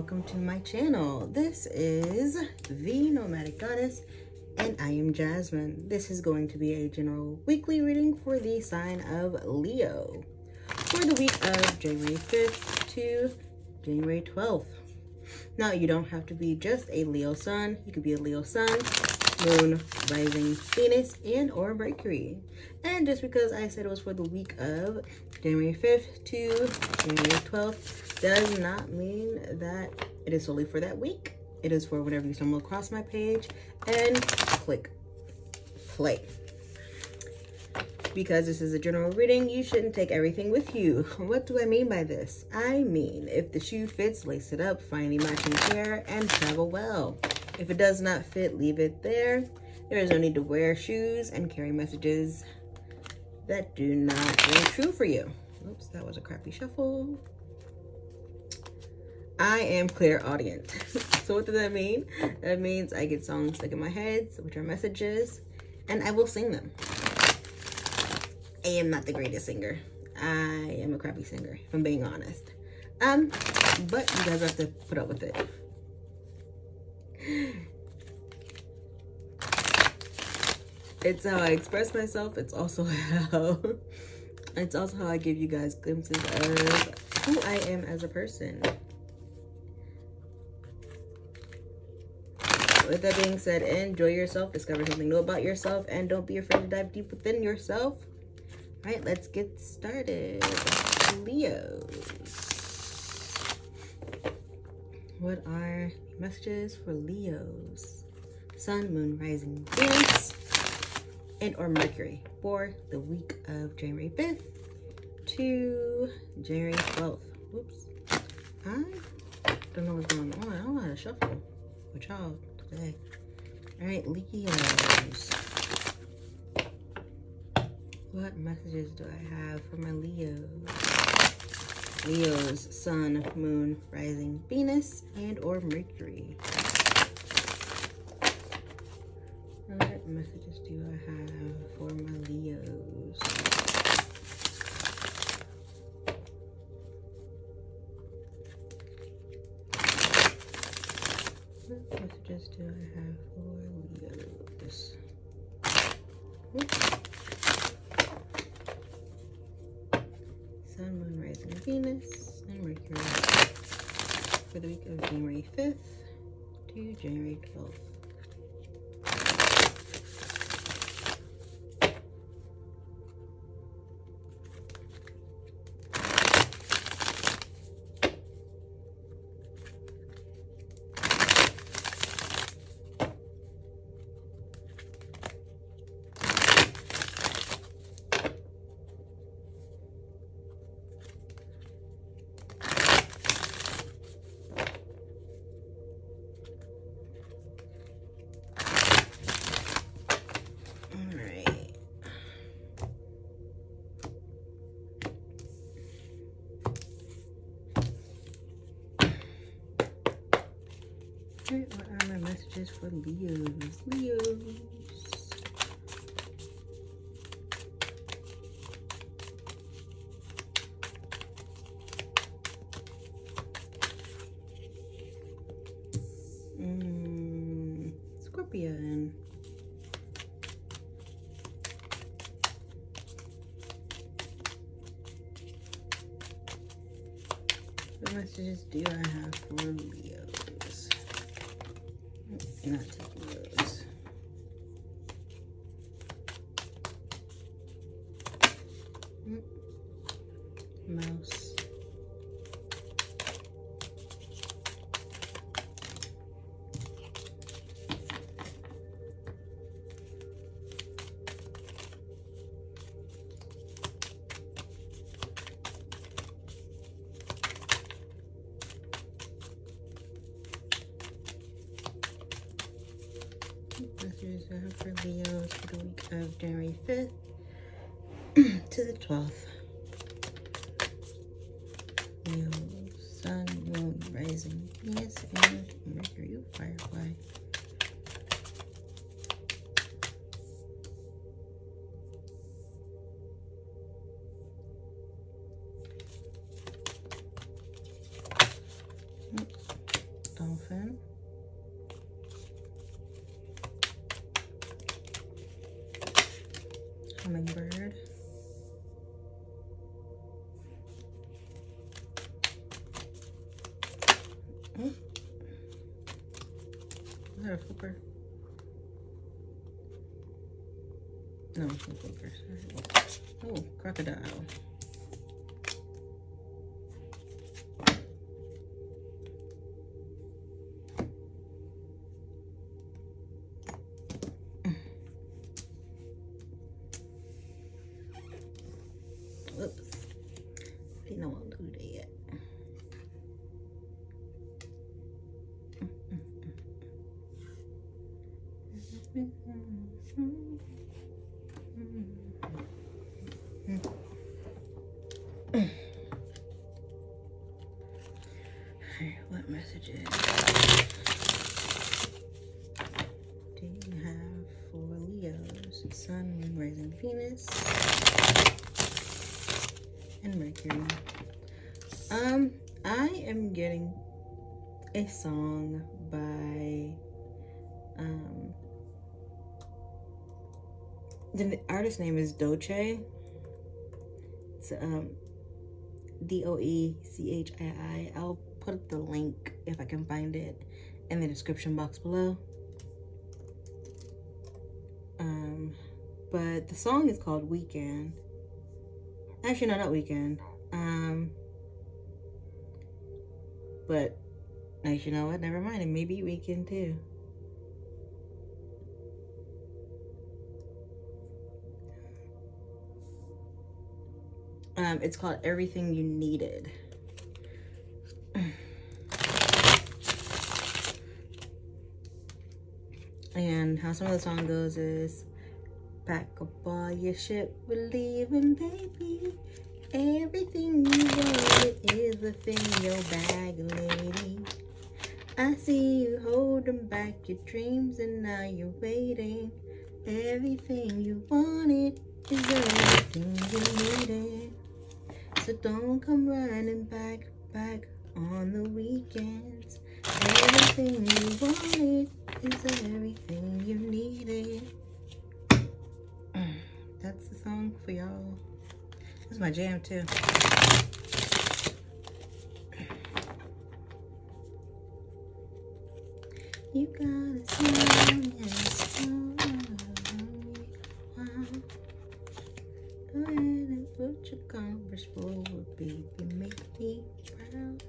welcome to my channel. This is the Nomadic Goddess and I am Jasmine. This is going to be a general weekly reading for the sign of Leo for the week of January 5th to January 12th. Now, you don't have to be just a Leo sun. You could be a Leo sun, moon, rising, Venus, and or Mercury. And just because I said it was for the week of January 5th to January 12th does not mean that it is solely for that week. It is for whenever you stumble across my page and click play. Because this is a general reading, you shouldn't take everything with you. What do I mean by this? I mean, if the shoe fits, lace it up, find a matching pair, and travel well. If it does not fit, leave it there. There is no need to wear shoes and carry messages that do not ring true for you. Oops, that was a crappy shuffle. I am clairaudient. So what does that mean? That means I get songs stuck in my head, which are messages, and I will sing them. I am not the greatest singer. I am a crappy singer, if I'm being honest. But you guys have to put up with it. It's how I express myself. It's also how I give you guys glimpses of who I am as a person. With that being said, enjoy yourself, discover something new about yourself, and don't be afraid to dive deep within yourself. All right, let's get started. Leos. What are messages for Leos? Sun, moon, rising, Venus, and or Mercury for the week of January 5th to January 12th. Whoops. I don't know what's going on. I don't know how to shuffle with y'all today. All right, Leos. What messages do I have for my Leos? Leos, sun, moon, rising, Venus, and or Mercury. What messages do I have for my Leos? What messages do I have for Leos? Oops. Sun, moon, rising, Venus, and Mercury for the week of January 5th to January 12th. What are my messages for Leos? Leos. Scorpion. What messages do I have for Leos? Not taking those. Mouse. Messages I have for Leos for the week of January 5th to the 12th. Leo, sun, moon, rising, Venus, and Mercury. Ooh, firefly. Hummingbird. Oh. Is that a flipper? No, it's not flipper. Oh, crocodile. Oops. Didn't want to do that. What messages do you have for Leo's? Sun, Moon, Rising, Venus, and Mercury. I am getting a song by the artist name is Doechii. It's Doechii. I'll put the link if I can find it in the description box below. But the song is called Weekend. Actually, no, not Weekend. But you know what? Never mind. It may be Weekend too. It's called Everything You Needed. And how some of the song goes is, pack up all your shit, we're leaving, baby. Everything you wanted is within your bag, lady. I see you holding back your dreams and now you're waiting. Everything you wanted is everything you needed. So don't come running back on the weekends. Everything you wanted is everything you needed. That's the song for y'all. This is my jam too. You gotta smile and smile. Go ahead and put your Converse forward, baby, make me proud.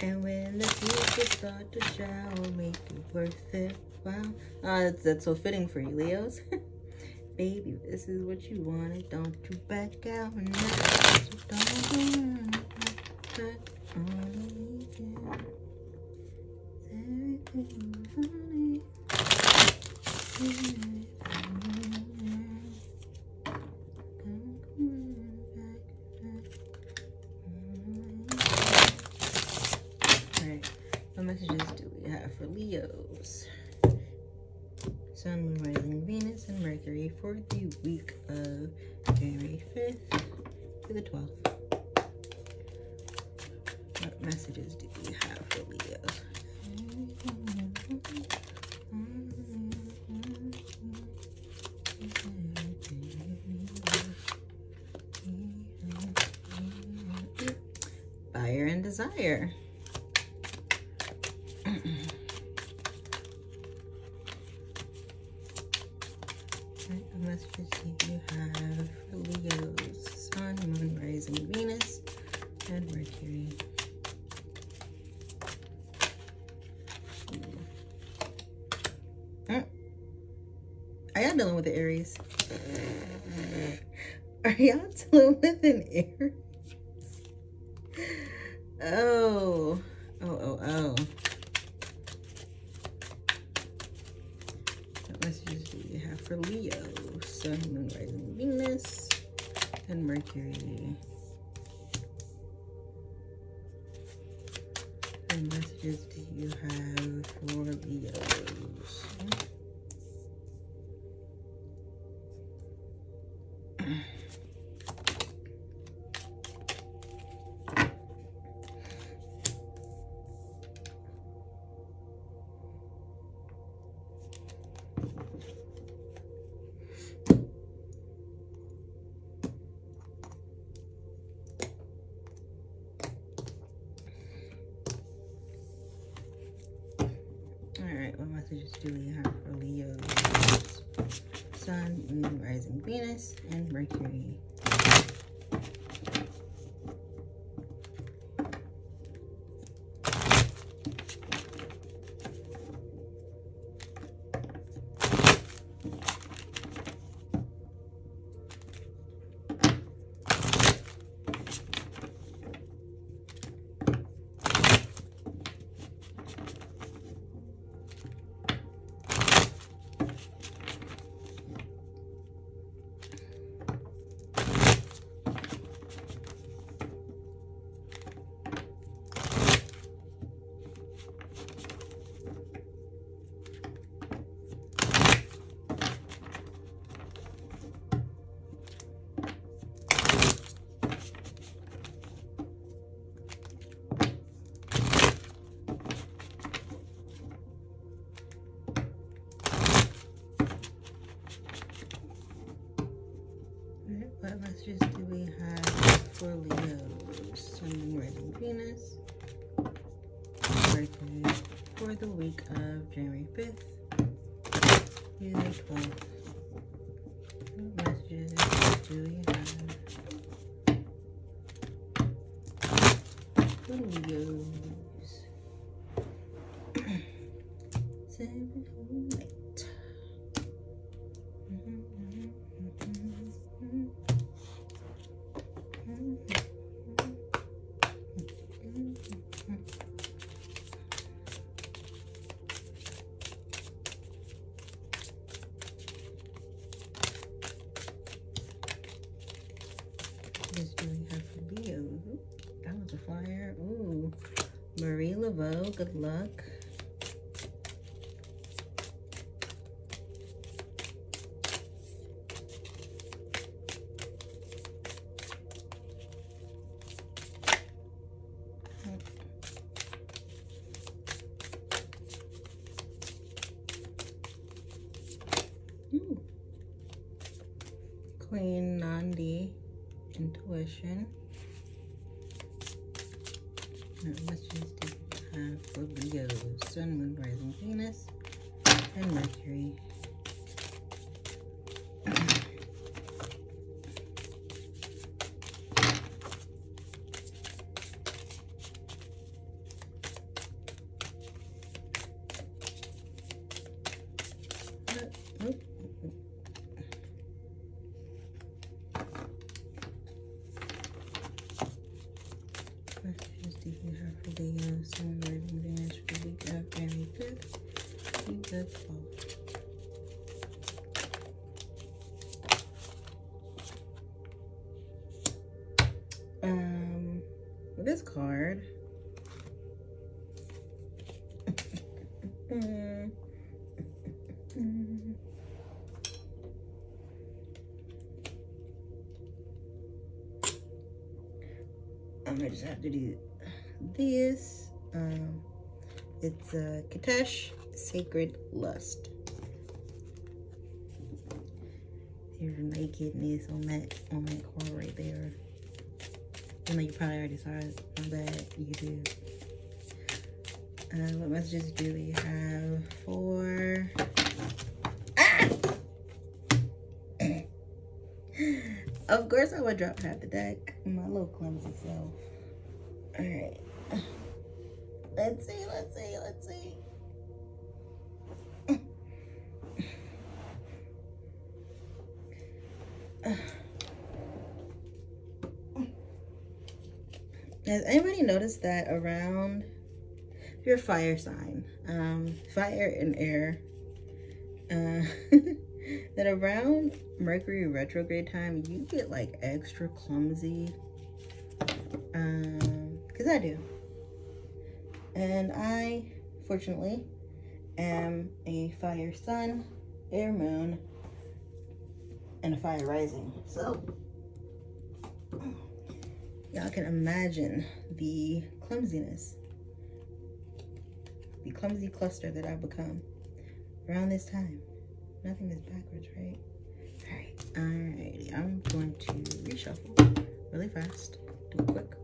And when the future start to shower, make it worth it. Wow. That's so fitting for you, Leos. Baby, this is what you wanted. Don't you back out now. So don't run back on the weekend. Everything you wanted. Alright, what messages do we have for Leos? Sun, Moon, Rising, Venus, and Mercury for the week of January 5th to the 12th. What messages do we have for Leos? Fire and desire. What messages do you have for Leo's? Sun, Moon, Rising, Venus, and Mercury. Are y'all dealing with the Aries? Are y'all dealing with an Aries? Oh. What messages do you have for Leo? Sun, Moon, Rising, Venus, and Mercury. What messages do you have for Leos? do we have for Leo? Sun, Moon, Rising, Venus, and Mercury. What messages do we have for Leo? Sun, Moon, Rising, Venus, Mercury for the week of January 5th through the 12th. What messages do we have for Leos? 7, 8. What do we have for Leo? That was a flyer. Ooh, Marie Laveau, good luck. Ooh. Queen Nandi, Intuition. What messages do we have for Leo? Sun, Moon, Rising, Venus, and Mercury. Messages do you have for Leo, Sun, Rising, Venus for the week of January 5th through the 12th. This card. I'm gonna just have to do this. It's Katesh, Sacred Lust. There's nakedness on that card right there. I know you probably already saw it. My bad, you do. What messages do we have for? Of course, I would drop half the deck. My little clumsy self. All right. Let's see. Has anybody noticed that around your fire sign, fire and air, that around Mercury retrograde time, you get like extra clumsy? Because I do. And I, fortunately, am a fire sun, air moon, and a fire rising. So y'all can imagine the clumsiness, the clumsy cluster that I've become around this time. Nothing is backwards, right? Alrighty, I'm going to reshuffle really fast, do it quick.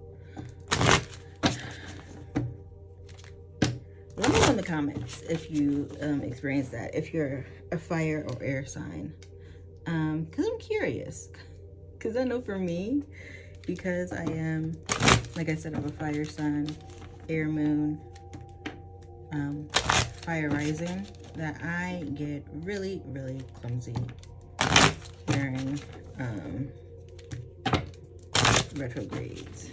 Let me know in the comments if you experience that, if you're a fire or air sign. Because I'm curious. Because I know for me, because I am, like I said, I'm a fire sign, air moon, fire rising, that I get really, really clumsy during retrogrades.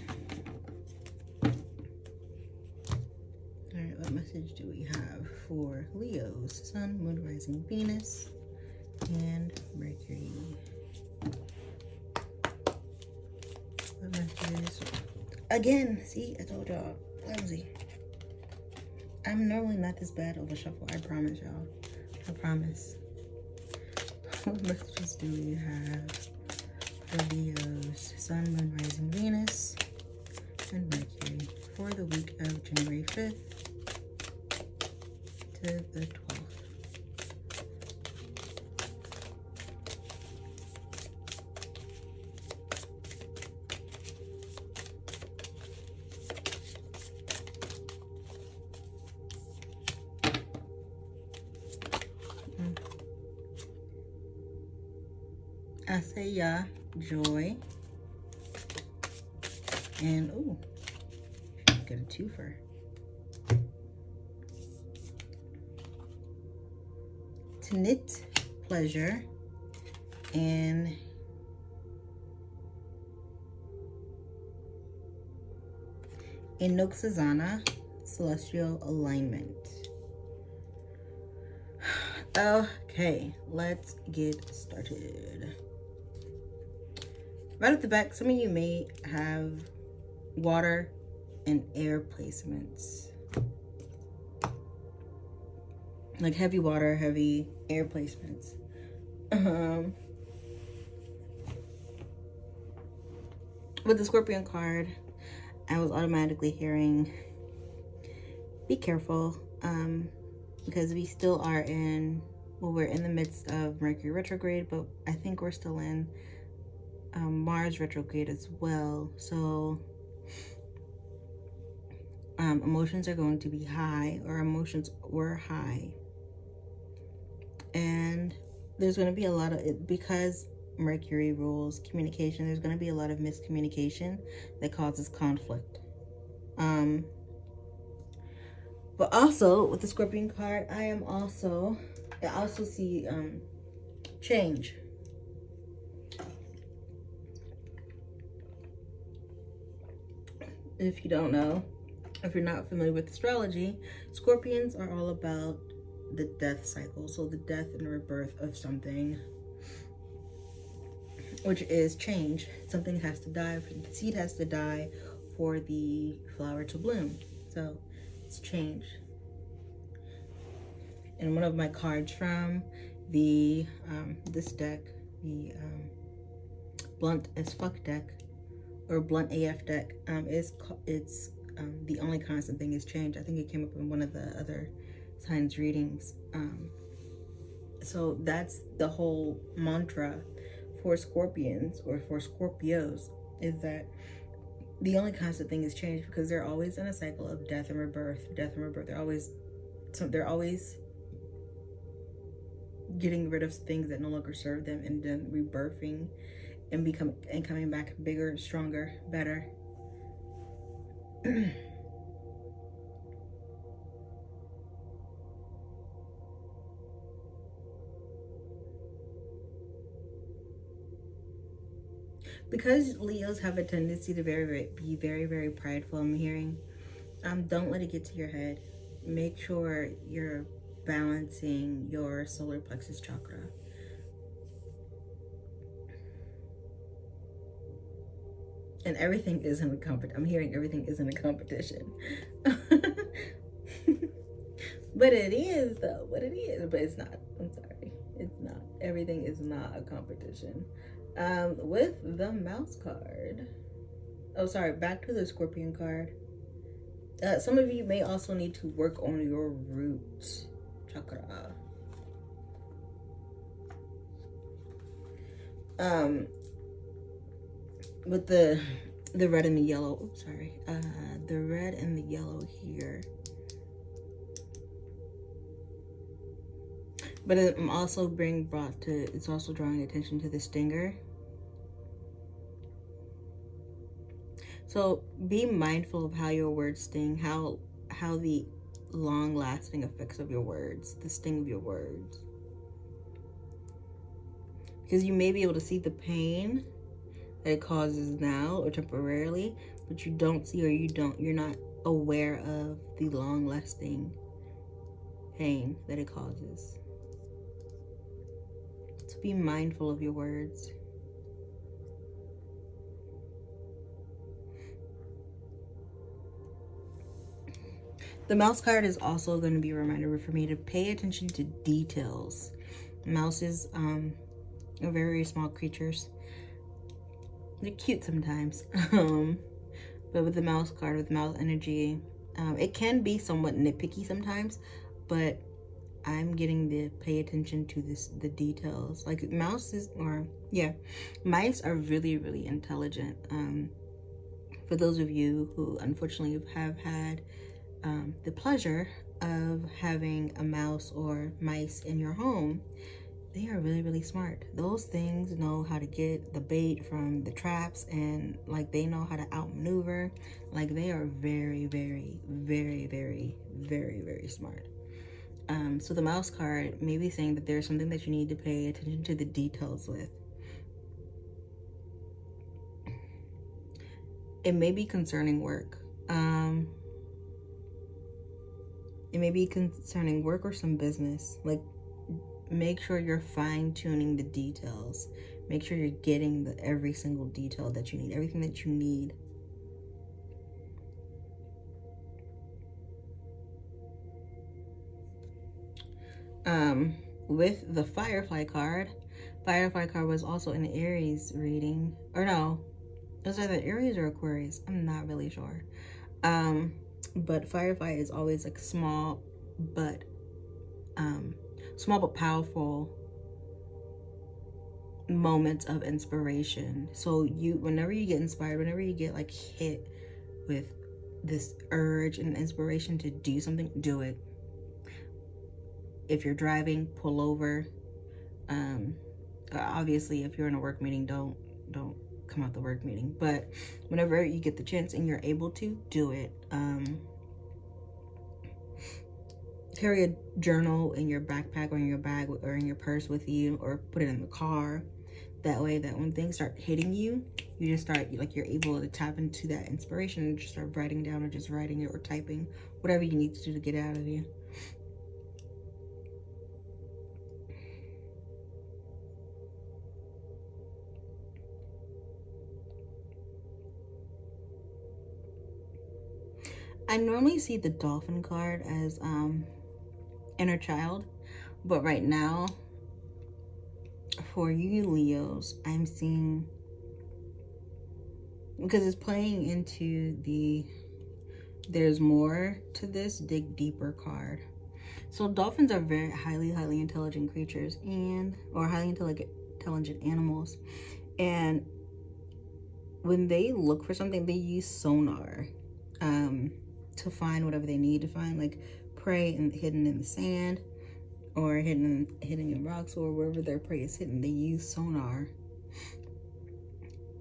Alright, what message do we have for Leo's Sun, Moon, Rising, Venus, and Mercury? What messages? Again, see, I told y'all, clumsy. I'm normally not this bad of a shuffle, I promise y'all. I promise. What messages do we have for Leo's Sun, Moon, Rising, Venus, and Mercury for the week of January 5th to the 12th? I say yeah, joy, and ooh, get a twofer. To knit, pleasure, and Inoxazana, celestial alignment. Okay, let's get started. Right at the back, some of you may have water and air placements. Like heavy water, heavy air placements. With the Scorpion card, I was automatically hearing, be careful, because we still are in, well, we're in the midst of Mercury retrograde, but I think we're still in Mars retrograde as well. So emotions are going to be high, or emotions were high, and there's going to be a lot of, because Mercury rules communication, there's going to be a lot of miscommunication that causes conflict. But also with the Scorpion card, I also see change. If you don't know, if you're not familiar with astrology, Scorpions are all about the death cycle. So the death and rebirth of something, which is change. Something has to die, the seed has to die for the flower to bloom. So it's change. And one of my cards from the this deck, the Blunt as Fuck deck, or Blunt AF deck, it's the only constant thing is change. I think it came up in one of the other signs readings. So that's the whole mantra for Scorpions, or for Scorpios, is that the only constant thing is change, because they're always in a cycle of death and rebirth, death and rebirth. They're always getting rid of things that no longer serve them, and then rebirthing and coming back bigger, stronger, better. Because Leos have a tendency to be very, very prideful, I'm hearing, don't let it get to your head. Make sure you're balancing your solar plexus chakra. And everything isn't a competition. I'm hearing everything isn't a competition. But it is, though. But it is. But it's not. I'm sorry. It's not. Everything is not a competition. With the mouse card. Oh, sorry. Back to the Scorpion card. Some of you may also need to work on your root chakra. With the red and the yellow, oops, sorry, the red and the yellow here, But I'm also it's also drawing attention to the stinger. So be mindful of how your words sting, how the long-lasting effects of your words, the sting of your words. Because you may be able to see the pain that it causes now or temporarily, but you don't see, or you're not aware of the long-lasting pain that it causes. So be mindful of your words. The mouse card is also going to be a reminder for me to pay attention to details. Mouses are very small creatures. They're cute sometimes. But with the mouse card, with mouse energy, it can be somewhat nitpicky sometimes, but I'm getting to pay attention to the details. Like mice are really, really intelligent. For those of you who unfortunately have had the pleasure of having a mouse or mice in your home, they are really, really smart. Those things know how to get the bait from the traps, and like they know how to outmaneuver. Like they are very, very, very, very, very, very smart. So the mouse card may be saying that there's something that you need to pay attention to the details with. It may be concerning work. It may be concerning work or some business. Like, make sure you're fine-tuning the details. Make sure you're getting every single detail that you need, everything that you need. With the Firefly card was also an Aries reading. Or no, it was either Aries or Aquarius. I'm not really sure. But Firefly is always like small but powerful moments of inspiration. So whenever you get inspired, whenever you get like hit with this urge and inspiration to do something, do it. If you're driving, pull over. Obviously, if you're in a work meeting, don't come out the work meeting. But whenever you get the chance and you're able to, do it. Carry a journal in your backpack or in your bag or in your purse with you, or put it in the car. That way that when things start hitting you, you just start, like, you're able to tap into that inspiration and just start writing down, or just writing it or typing, whatever you need to do to get it out of you. I normally see the Dolphin card as inner child, but right now for you Leos, I'm seeing, because it's playing into the there's more to this, dig deeper card. So dolphins are very highly intelligent creatures, or highly intelligent animals, and when they look for something, they use sonar to find whatever they need to find, like prey hidden in the sand, or hidden in rocks, or wherever their prey is hidden. They use sonar,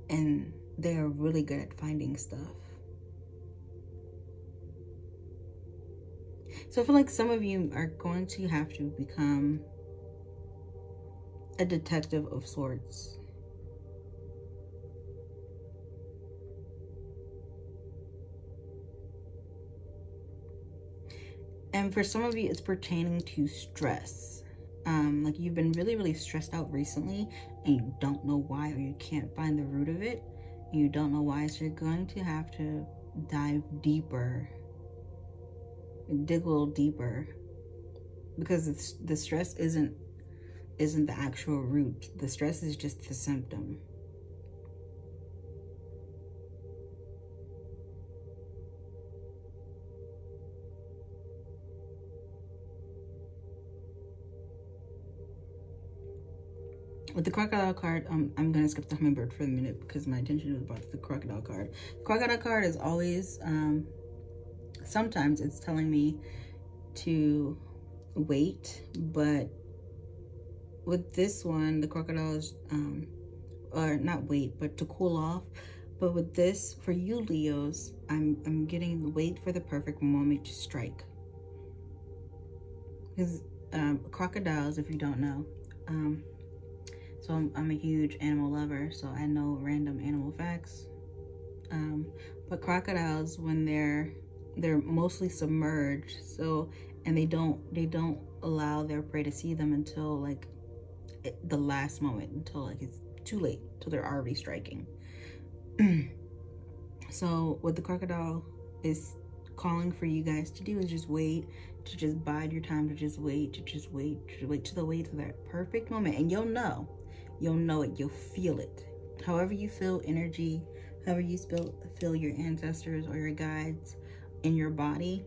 and they are really good at finding stuff. So I feel like some of you are going to have to become a detective of sorts. And for some of you, it's pertaining to stress. Like you've been really, really stressed out recently, and you don't know why, or you can't find the root of it. You don't know why, so you're going to have to dive deeper, dig a little deeper, because the stress isn't the actual root. The stress is just the symptom. With the crocodile card, I'm going to skip the hummingbird for a minute because my attention was brought to the crocodile card. The crocodile card is always, sometimes it's telling me to wait, but with this one, the crocodile is, or not wait, but to cool off. But with this, for you Leos, I'm getting wait for the perfect moment to strike. Because crocodiles, if you don't know, so I'm a huge animal lover, so I know random animal facts. But crocodiles, when they're mostly submerged, so, and they don't allow their prey to see them until like the last moment, until like it's too late, till they're already striking. So what the crocodile is calling for you guys to do is just wait, to just bide your time, to just wait, to wait till that perfect moment. And you'll know it, you'll feel it. However you feel energy, however you feel your ancestors or your guides in your body,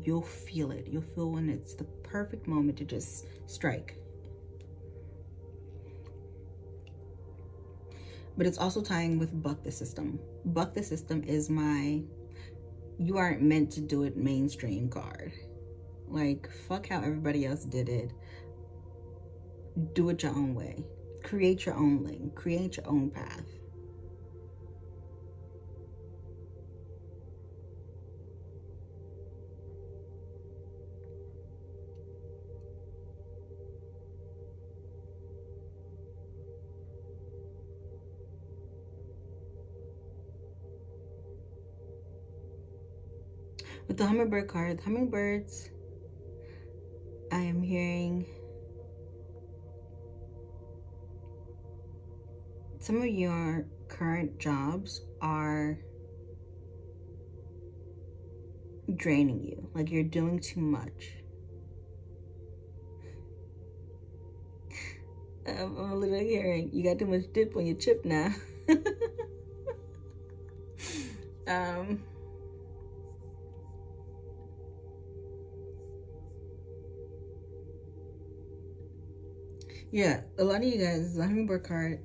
you'll feel it. You'll feel when it's the perfect moment to just strike. But it's also tying with buck the system. Buck the system is my you aren't meant to do it mainstream card. Like, fuck how everybody else did it. Do it your own way. Create your own lane. Create your own path. With the hummingbird card, hummingbirds, I am hearing some of your current jobs are draining you. Like, you're doing too much. I'm literally hearing you got too much dip on your chip now. Yeah, a lot of you guys, the hummingbird card,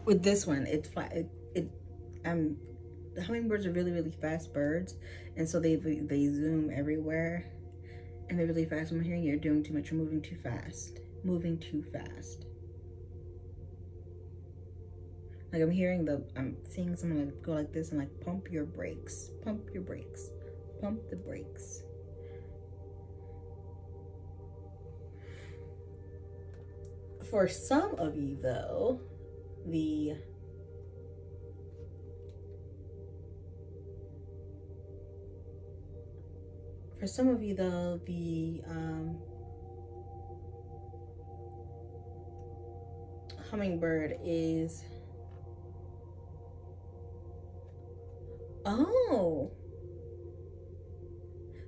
with this one, it's flat. The hummingbirds are really, really fast birds, and so they zoom everywhere, and they're really fast. I'm hearing you're doing too much. You're moving too fast. Moving too fast. Like, I'm seeing someone like go like this and like pump your brakes. Pump your brakes. Pump the brakes. For some of you though, the hummingbird is, oh,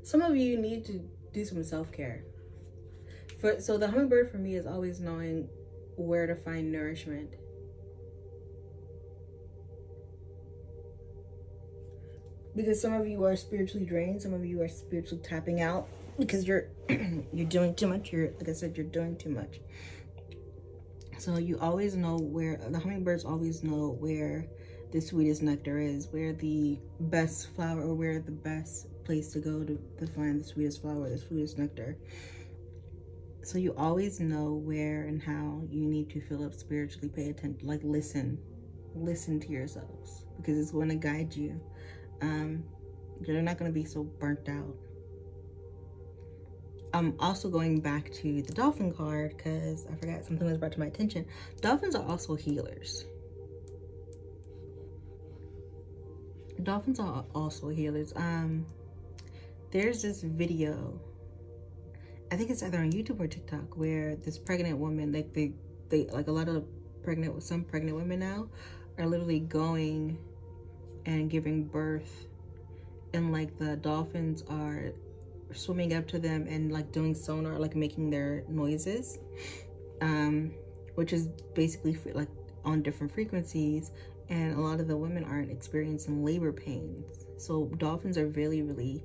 some of you need to do some self-care. So the hummingbird for me is always knowing where to find nourishment. Because some of you are spiritually drained, some of you are spiritually tapping out because you're you're doing too much. Like I said, you're doing too much. So you always know where, the hummingbirds always know where the sweetest nectar is, where the best flower, or where the best place to go to find the sweetest flower, the sweetest nectar. So you always know where and how you need to fill up spiritually. Pay attention, like listen to yourselves, because it's going to guide you. You're not going to be so burnt out. I'm also going back to the dolphin card because I forgot something was brought to my attention. Dolphins are also healers. Dolphins are also healers. There's this video, I think it's either on YouTube or TikTok, where this pregnant woman, like they like a lot of some pregnant women now are literally going and giving birth, and like the dolphins are swimming up to them and like doing sonar, like making their noises, which is basically like on different frequencies, and a lot of the women aren't experiencing labor pains. So dolphins are really, really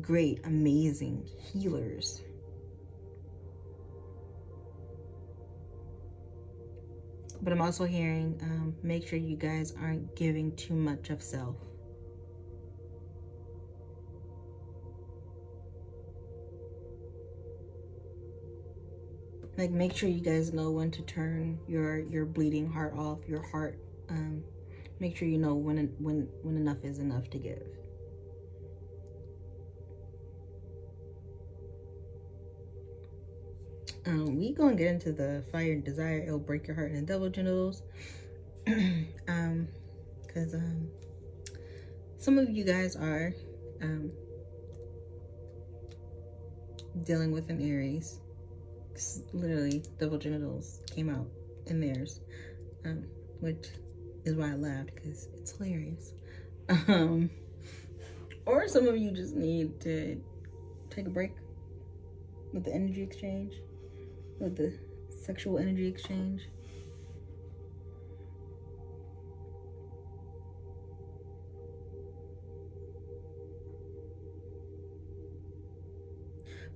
great, amazing healers. But I'm also hearing, make sure you guys aren't giving too much of self. Like, make sure you guys know when to turn your bleeding heart off, your heart. Make sure you know when enough is enough to give. We gonna get into the fire and desire. It'll break your heart and double genitals. Because some of you guys are dealing with an Aries. Literally, double genitals came out in theirs, which is why I laughed, because it's hilarious. Or some of you just need to take a break with the energy exchange, with the sexual energy exchange.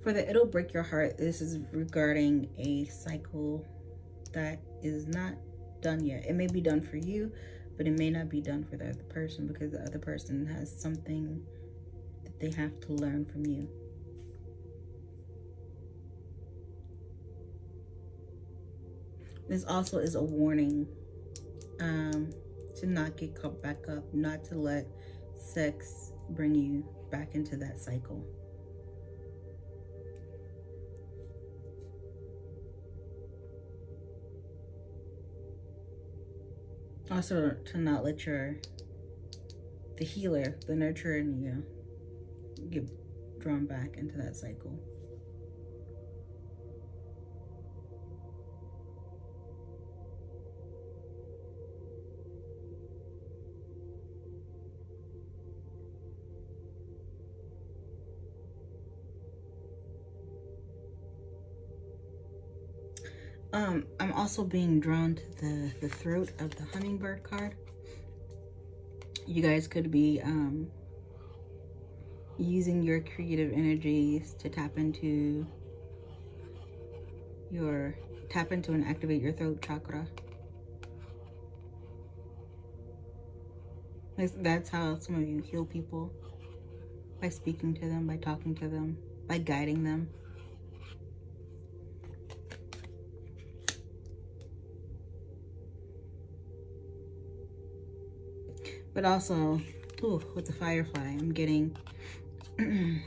For the it'll break your heart, this is regarding a cycle that is not done yet. It may be done for you, but it may not be done for the other person, because the other person has something that they have to learn from you. This also is a warning to not get caught back up, not to let sex bring you back into that cycle. Also, to not let the healer, the nurturer in you, get drawn back into that cycle. I'm also being drawn to the throat of the hummingbird card. You guys could be using your creative energies to tap into and activate your throat chakra. That's how some of you heal people, by speaking to them, by talking to them, by guiding them. But also, ooh, with the firefly, I'm getting the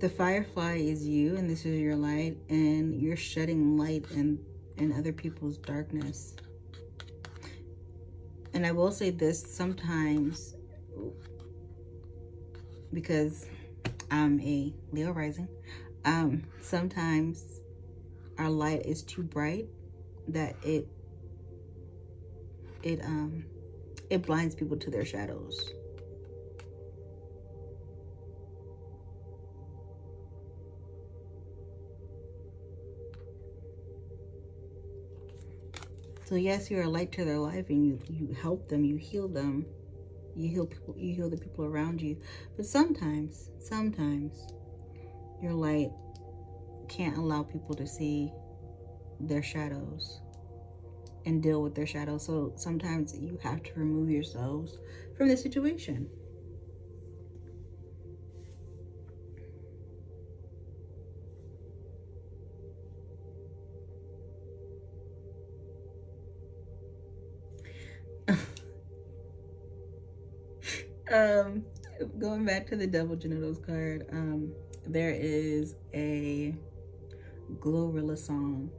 firefly is you, and this is your light, and you're shedding light in other people's darkness. And I will say this, sometimes, because I'm a Leo rising, sometimes our light is too bright, that it blinds people to their shadows. So yes, you're a light to their life, and you help them, you heal them, you heal the people around you. But sometimes your light can't allow people to see their shadows and deal with their shadows. So sometimes you have to remove yourselves from the situation. Going back to the double genitals card, there is a Glorilla song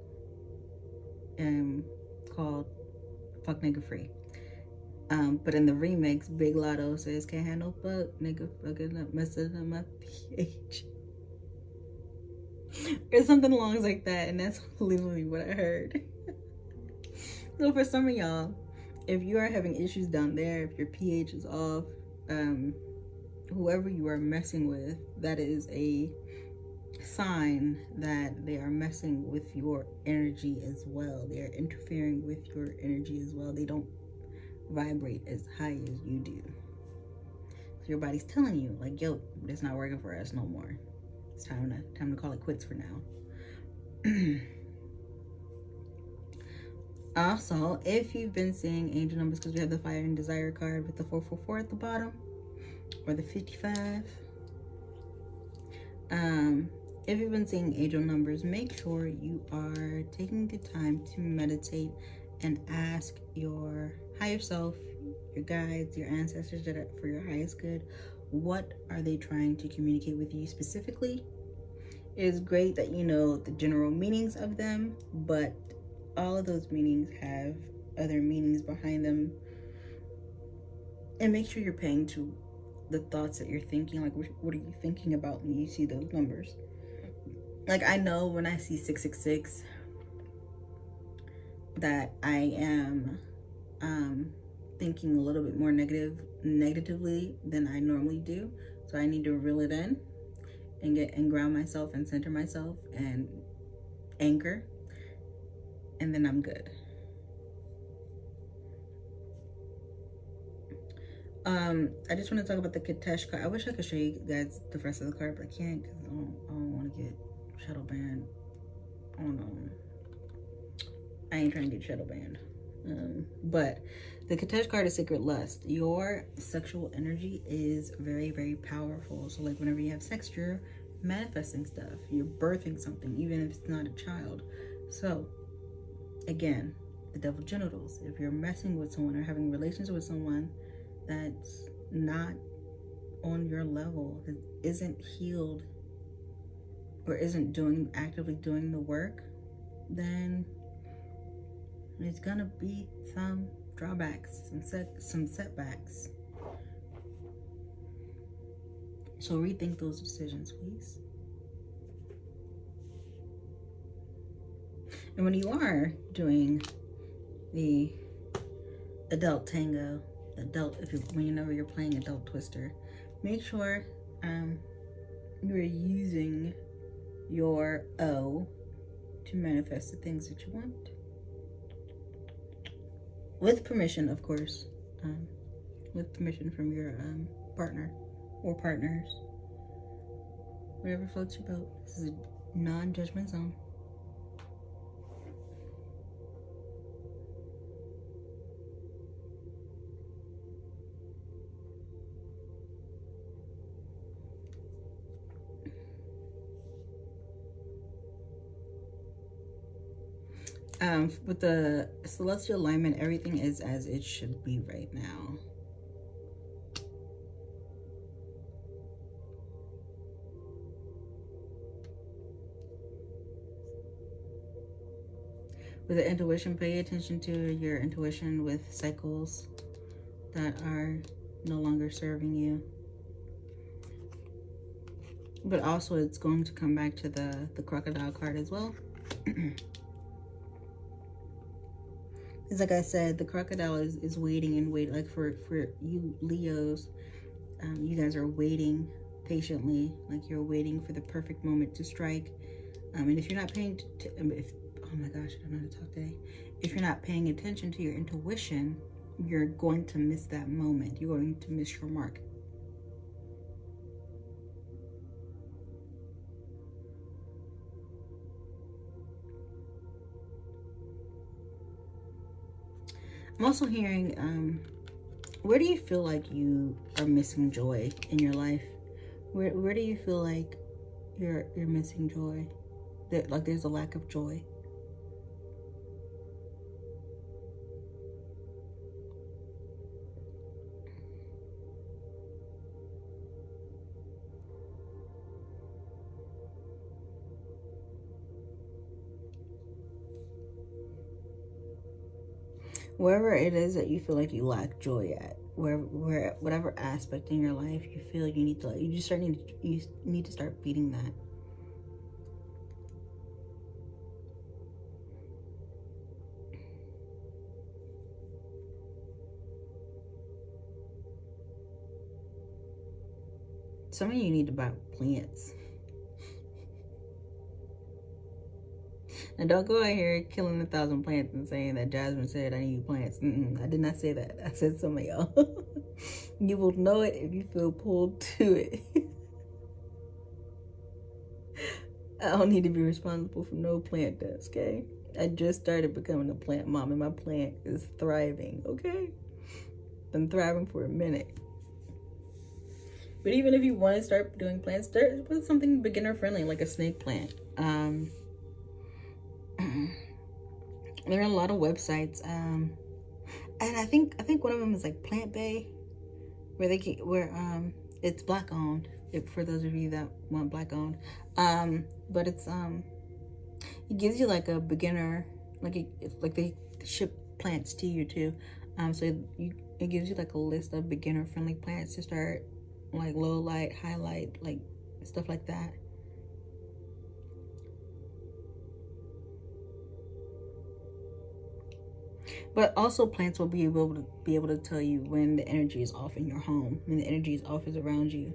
called Fuck Nigga Free. But in the remix, Big Lotto says, can't handle fuck nigga fucking up, messing up my pH. Or something along like that, and that's literally what I heard. So for some of y'all, if you are having issues down there, if your pH is off, whoever you are messing with, that is a sign that they are messing with your energy as well. They are interfering with your energy as well. They don't vibrate as high as you do. So your body's telling you, like, yo, it's not working for us no more. It's time to call it quits for now. Also, if you've been seeing angel numbers, because we have the fire and desire card with the 444 at the bottom, or the 55, If you've been seeing angel numbers, make sure you are taking the time to meditate and ask your higher self, your guides, your ancestors that are for your highest good, what are they trying to communicate with you specifically? It is great that you know the general meanings of them, but all of those meanings have other meanings behind them. And make sure you're paying to the thoughts that you're thinking. Like, what are you thinking about when you see those numbers? Like, I know when I see 666 that I am thinking a little bit more negatively than I normally do. So I need to reel it in and ground myself and center myself and anchor, and then I'm good. I just want to talk about the Katesh card. I wish I could show you guys the rest of the card, but I can't because I don't want to get shadow banned. I don't know. I ain't trying to get shadow banned. But the Katesh card is Sacred Lust. Your sexual energy is very, very powerful. So like whenever you have sex, you're manifesting stuff. You're birthing something, even if it's not a child. So again, the devil genitals. If you're messing with someone or having relations with someone that's not on your level, that isn't healed or isn't actively doing the work, then there's gonna be some drawbacks, some setbacks. So rethink those decisions, please. And when you are doing the adult tango, whenever you're playing adult twister, make sure you're using your O to manifest the things that you want. With permission, of course. With permission from your partner or partners. Whatever floats your boat. This is a non-judgment zone. With the celestial alignment, everything is as it should be right now. With the intuition, pay attention to your intuition with cycles that are no longer serving you. But also it's going to come back to the crocodile card as well. Because like I said, the crocodile is waiting and wait. Like for you Leos, you guys are waiting patiently. Like you're waiting for the perfect moment to strike. And if you're not paying, oh my gosh, I don't know how to talk today. If you're not paying attention to your intuition, you're going to miss that moment. You're going to miss your mark. I'm also hearing, where do you feel like you are missing joy in your life? Where do you feel like you're missing joy? Like there's a lack of joy. Wherever it is that you feel like you lack joy at, whatever aspect in your life you feel you need to, you need to start feeding that. Some of you need to buy plants. Now, don't go out here killing 1,000 plants and saying that Jasmine said I need plants. I did not say that. I said some of y'all. You will know it if you feel pulled to it. I don't need to be responsible for no plant deaths, okay? I just started becoming a plant mom and my plant is thriving, okay? Been thriving for a minute. But even if you want to start doing plants, start with something beginner friendly, like a snake plant. There are a lot of websites, and I think one of them is like Plant Bay, where it's black owned. For those of you that want black owned, but it gives you like a beginner, like they ship plants to you too, so it gives you like a list of beginner friendly plants to start, like low light, high light, like stuff like that. But also plants will be able to tell you when the energy is off in your home, when the energy is off is around you.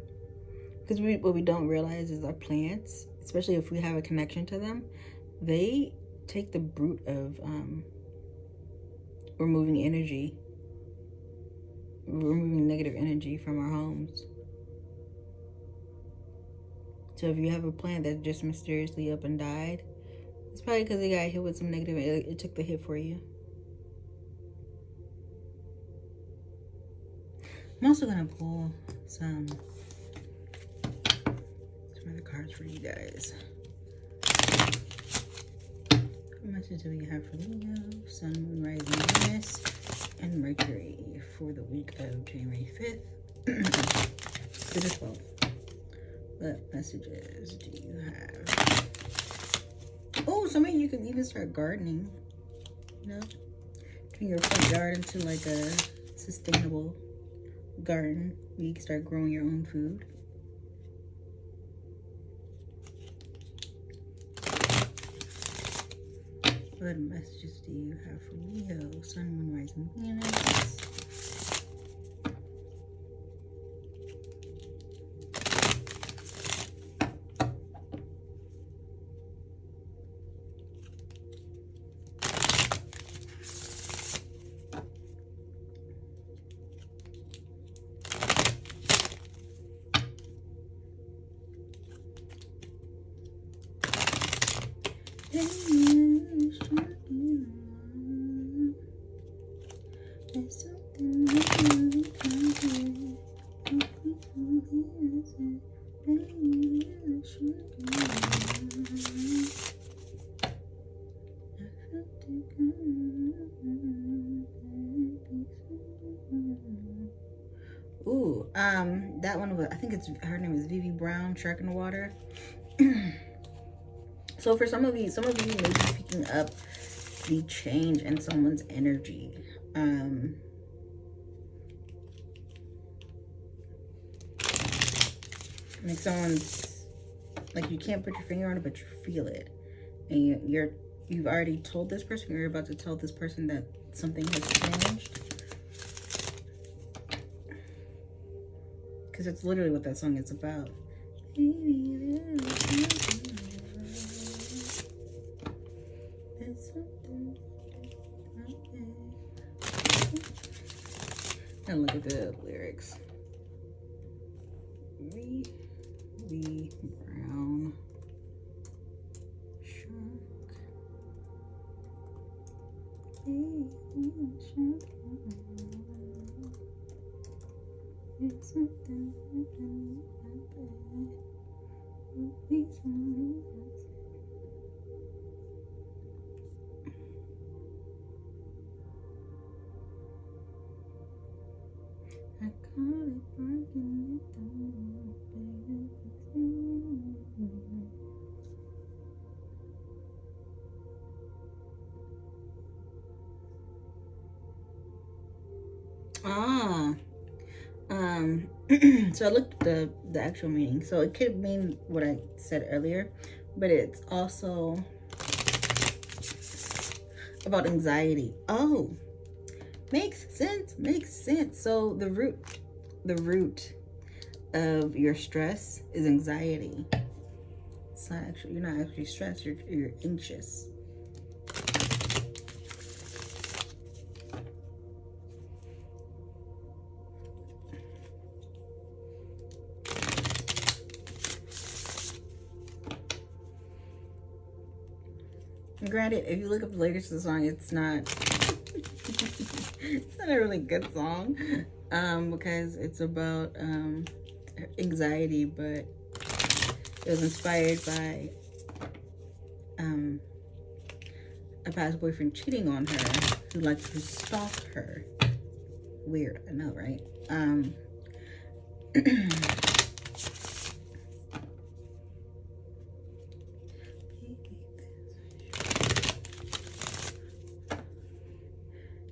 Because what we don't realize is our plants, especially if we have a connection to them, they take the brunt of removing negative energy from our homes. So if you have a plant that just mysteriously up and died, it's probably because they got hit with some negative, it took the hit for you. I'm also gonna pull some other cards for you guys. What message do we have for Leo, Sun, Moon, Rising, Venus, and Mercury for the week of January 5th to the 12th? What messages do you have? Oh, some of you can even start gardening. You know, turn your front yard into like a sustainable garden where you can start growing your own food. What messages do you have for Leo, Sun, Moon, Rising, Venus? Ooh, that one was, I think her name is Vivi Brown, Shark in the Water. So for some of you may be picking up the change in someone's energy. Like someone's, like you can't put your finger on it, but you feel it. And you've already told this person, you're about to tell this person that something has changed. Because it's literally what that song is about. And look at the lyrics. Vivi Brown, Shark. It's something. I call it breaking it down, so I looked at the actual meaning. So it could mean what I said earlier, but it's also about anxiety. Oh, makes sense. So the root of your stress is anxiety. It's not actually, you're not actually stressed, you're anxious. Granted, if you look up the lyrics to the song, it's not it's not a really good song, because it's about anxiety, but it was inspired by a past boyfriend cheating on her who liked to stalk her. Weird, I know, right?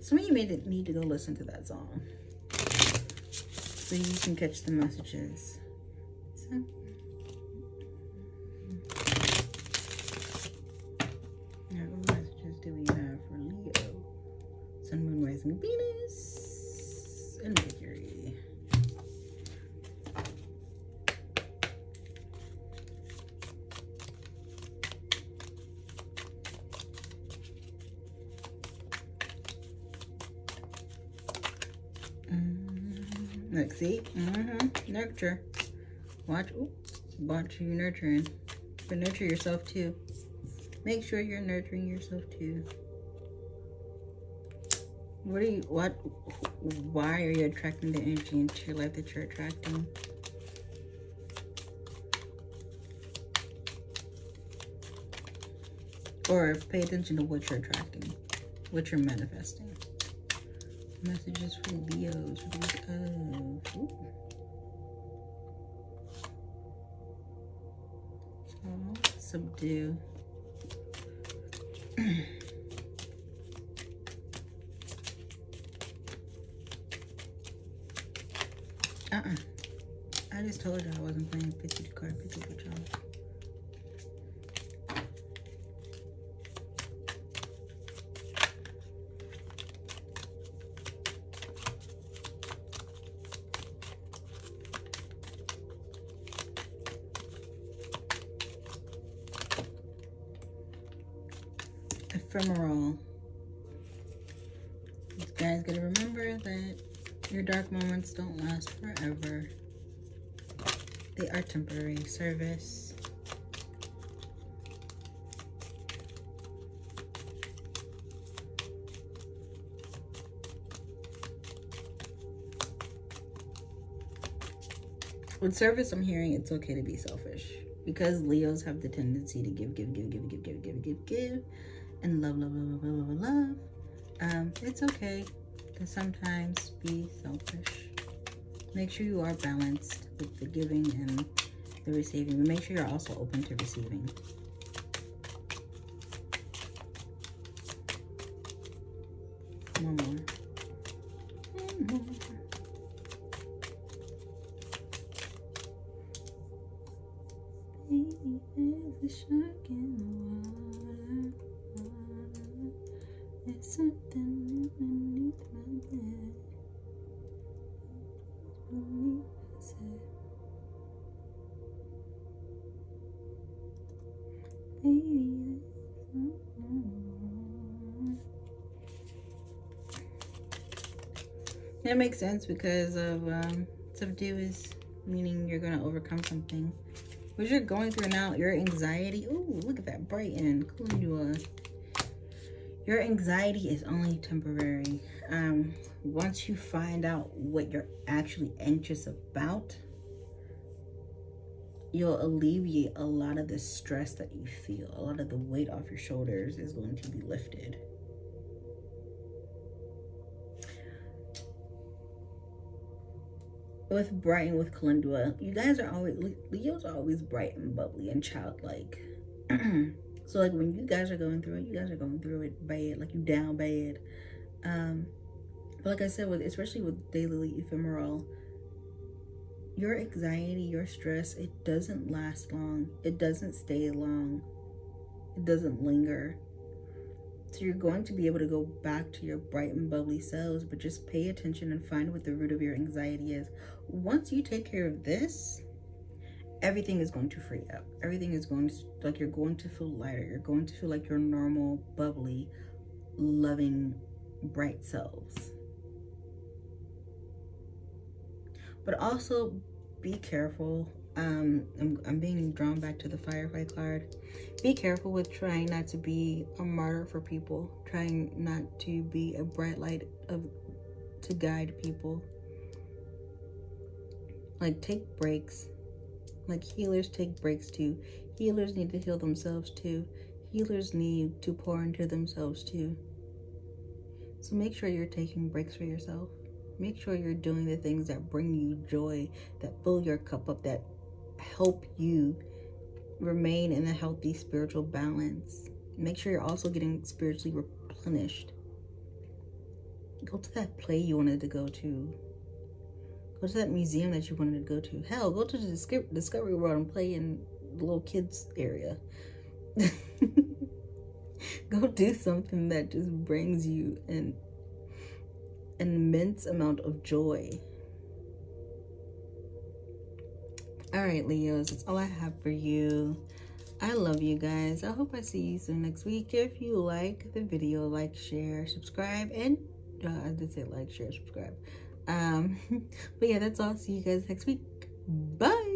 Some of you may need to go listen to that song so you can catch the messages. So, what messages do we have for Leo? Sun, Moon, Rising, Venus, and Mercury. Look, see? Nurture. Watch you nurturing. But nurture yourself too. Make sure you're nurturing yourself too. Why are you attracting the energy into your life that you're attracting? Or pay attention to what you're attracting, what you're manifesting. Messages for Leos. Subdue. I just told you I wasn't playing 50 card pickle with y'all. Ephemeral. You guys gotta remember that your dark moments don't last forever. They are temporary. Service. With service, I'm hearing it's okay to be selfish. Because Leos have the tendency to give, and love. It's okay to sometimes be selfish. Make sure you are balanced with the giving and the receiving, but make sure you're also open to receiving. One more. Baby, there's a shark in the water. There's something underneath my bed. That makes sense because of subdue is meaning you're going to overcome something. What you're going through now, your anxiety. Ooh, look at that brighten. Your anxiety is only temporary. Once you find out what you're actually anxious about, you'll alleviate a lot of the stress that you feel. A lot of the weight off your shoulders is going to be lifted. With brighten with calendula, you guys are always, Leos are always bright and bubbly and childlike. So like when you guys are going through it, you guys are going through it bad, like you down bad. But like I said, especially with daily ephemeral, your anxiety, your stress, it doesn't last long. It doesn't stay long. It doesn't linger. So you're going to be able to go back to your bright and bubbly selves, but just pay attention and find what the root of your anxiety is. Once you take care of this, everything is going to free up. Everything is going to, like, you're going to feel lighter. You're going to feel like your normal, bubbly, loving, bright selves. But also be careful. I'm being drawn back to the Firefly card. Be careful with trying not to be a martyr for people. Trying not to be a bright light to guide people. Like, take breaks. Like, healers take breaks too. Healers need to heal themselves too. Healers need to pour into themselves too. So make sure you're taking breaks for yourself. Make sure you're doing the things that bring you joy, that fill your cup up, that help you remain in a healthy spiritual balance. Make sure you're also getting spiritually replenished. Go to that play you wanted to go to. Go to that museum that you wanted to go to. Hell, go to the Discovery World and play in the little kids area. Go do something that just brings you an immense amount of joy. All right, Leos, that's all I have for you. I love you guys. I hope I see you soon next week. If you like the video, like, share, subscribe, and I did say like, share, subscribe. But yeah, that's all. See you guys next week. Bye.